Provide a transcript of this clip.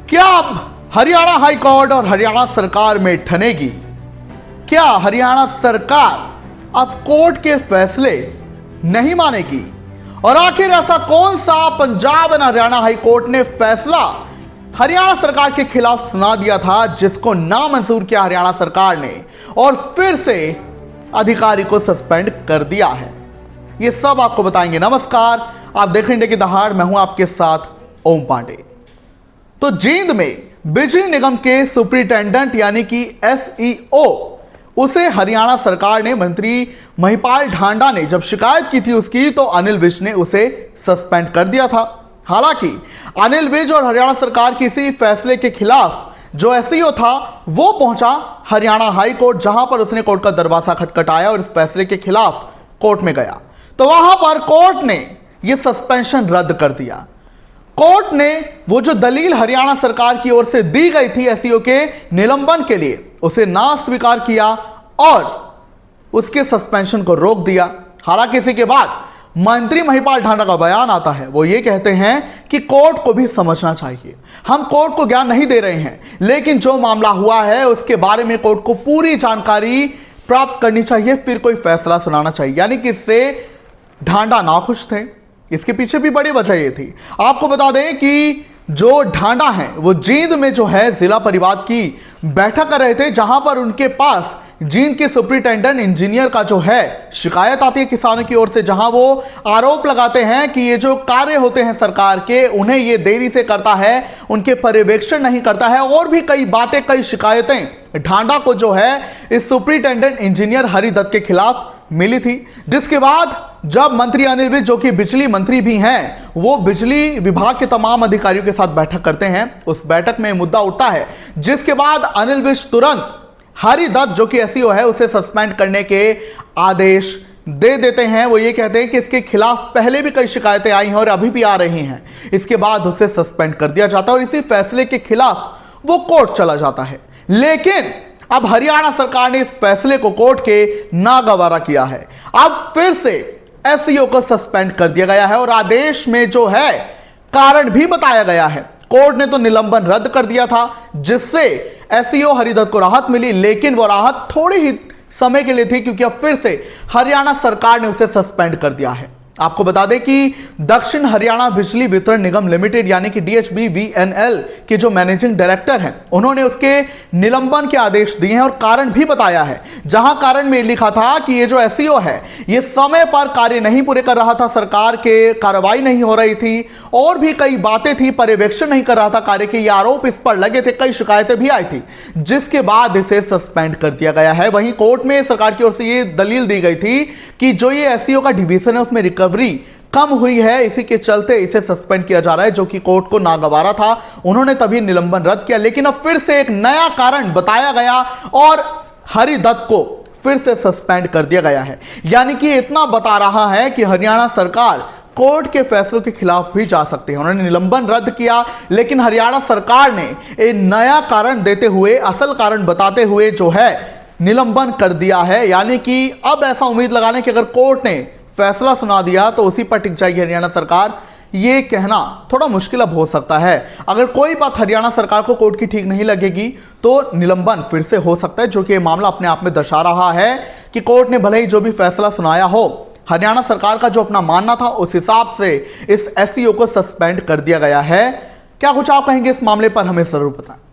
क्या अब Haryana high court और हरियाणा सरकार में ठनेगी? क्या हरियाणा सरकार अब कोर्ट के फैसले नहीं मानेगी? और आखिर ऐसा कौन सा Punjab and Haryana high court ने फैसला हरियाणा सरकार के खिलाफ सुना दिया था जिसको नामंजूर किया हरियाणा सरकार ने और फिर से अधिकारी को सस्पेंड कर दिया है? ये सब आपको बताएंगे। नमस्कार, आप देख रहे हैं इंडिया की दहाड़, मैं हूं आपके साथ ओम पांडे। तो जींद में बिजली निगम के सुपरिटेंडेंट यानी कि एसईओ उसे हरियाणा सरकार ने मंत्री महिपाल ढांडा ने जब शिकायत की थी उसकी, तो अनिल विज ने उसे सस्पेंड कर दिया था। हालांकि अनिल विज और हरियाणा सरकार के इसी फैसले के खिलाफ जो एसईओ था वो पहुंचा हरियाणा हाई कोर्ट, जहां पर उसने कोर्ट का दरवाजा खटखटाया और इस फैसले के खिलाफ कोर्ट में गया। तो वहां पर कोर्ट ने यह सस्पेंशन रद्द कर दिया। कोर्ट ने वो जो दलील हरियाणा सरकार की ओर से दी गई थी एसईओ के निलंबन के लिए, उसे ना स्वीकार किया और उसके सस्पेंशन को रोक दिया। हालांकि इसी के बाद मंत्री महिपाल ढांडा का बयान आता है। वो ये कहते हैं कि कोर्ट को भी समझना चाहिए, हम कोर्ट को ज्ञान नहीं दे रहे हैं, लेकिन जो मामला हुआ है उसके बारे में कोर्ट को पूरी जानकारी प्राप्त करनी चाहिए, फिर कोई फैसला सुनाना चाहिए। यानी कि इससे ढांडा नाखुश थे। इसके पीछे भी बड़ी वजह ये थी। आपको बता दें कि जो ढांडा है वो जींद में जो है जिला परिषद की बैठक कर रहे थे, जहां पर उनके पास जींद के सुपरिटेंडेंट इंजीनियर का जो है शिकायत आती है किसानों की ओर से, जहां वो आरोप लगाते हैं कि ये जो कार्य होते हैं सरकार के, उन्हें ये देरी से करता है, उनके पर्यवेक्षण नहीं करता है, और भी कई बातें, कई शिकायतें ढांडा को जो है इस सुपरिटेंडेंट इंजीनियर हरिदत्त के खिलाफ मिली थी। जिसके बाद जब मंत्री अनिल विज, जो कि बिजली मंत्री भी हैं, वो बिजली विभाग के तमाम अधिकारियों के साथ बैठक करते हैं, उस बैठक में मुद्दा उठता है, जिसके बाद अनिल विज तुरंत हरिदत्त जो कि एसईओ है उसे सस्पेंड करने के आदेश दे देते हैं। वो ये कहते हैं कि इसके खिलाफ पहले भी कई शिकायतें आई हैं और अभी भी आ रही हैं। इसके बाद उसे सस्पेंड कर दिया जाता है और इसी फैसले के खिलाफ वो कोर्ट चला जाता है। लेकिन अब हरियाणा सरकार ने इस फैसले को कोर्ट के नागवारा किया है। अब फिर से एसईओ को सस्पेंड कर दिया गया है और आदेश में जो है कारण भी बताया गया है। कोर्ट ने तो निलंबन रद्द कर दिया था, जिससे एसईओ हरिदत्त को राहत मिली, लेकिन वो राहत थोड़ी ही समय के लिए थी, क्योंकि अब फिर से हरियाणा सरकार ने उसे सस्पेंड कर दिया है। आपको बता दें कि दक्षिण हरियाणा बिजली वितरण निगम लिमिटेड यानी कि DHBVNL के जो मैनेजिंग डायरेक्टर हैं, उन्होंने उसके निलंबन के आदेश दिए हैं और कारण भी बताया है। जहां कारण में लिखा था कि ये जो एसईओ है ये समय पर कार्य नहीं पूरे कर रहा था, सरकार के कार्रवाई नहीं हो रही थी, और भी कई बातें थी, पर्यवेक्षण नहीं कर रहा था कार्य के, ये आरोप इस पर लगे थे, कई शिकायतें भी आई थी, जिसके बाद इसे सस्पेंड कर दिया गया है। वहीं कोर्ट में सरकार की ओर से ये दलील दी गई थी कि जो ये एसईओ का डिवीजन है उसमें रिकवरी कम हुई है, इसी के चलते इसे सस्पेंड किया जा रहा है, जो कि कोर्ट को नागवारा था। उन्होंने तभी निलंबन रद्द किया, लेकिन अब फिर से एक नया कारण बताया गया और हरिदत्त को फिर से सस्पेंड कर दिया गया है। यानी कि इतना बता रहा है कि हरियाणा सरकार कोर्ट के फैसलों के खिलाफ भी जा सकती है। उन्होंने निलंबन रद्द किया, लेकिन हरियाणा सरकार ने एक नया कारण देते हुए, असल कारण बताते हुए जो है निलंबन कर दिया है। यानी कि अब ऐसा उम्मीद लगाने की अगर कोर्ट ने फैसला सुना दिया तो उसी पर टिक जाएगी हरियाणा सरकार, ये कहना थोड़ा मुश्किल अब हो सकता है। अगर कोई बात हरियाणा सरकार को कोर्ट की ठीक नहीं लगेगी तो निलंबन फिर से हो सकता है, जो कि मामला अपने आप में दर्शा रहा है कि कोर्ट ने भले ही जो भी फैसला सुनाया हो, हरियाणा सरकार का जो अपना मानना था उस हिसाब से इस एसईओ को सस्पेंड कर दिया गया है। क्या कुछ आप कहेंगे इस मामले पर, हमें जरूर बताएं।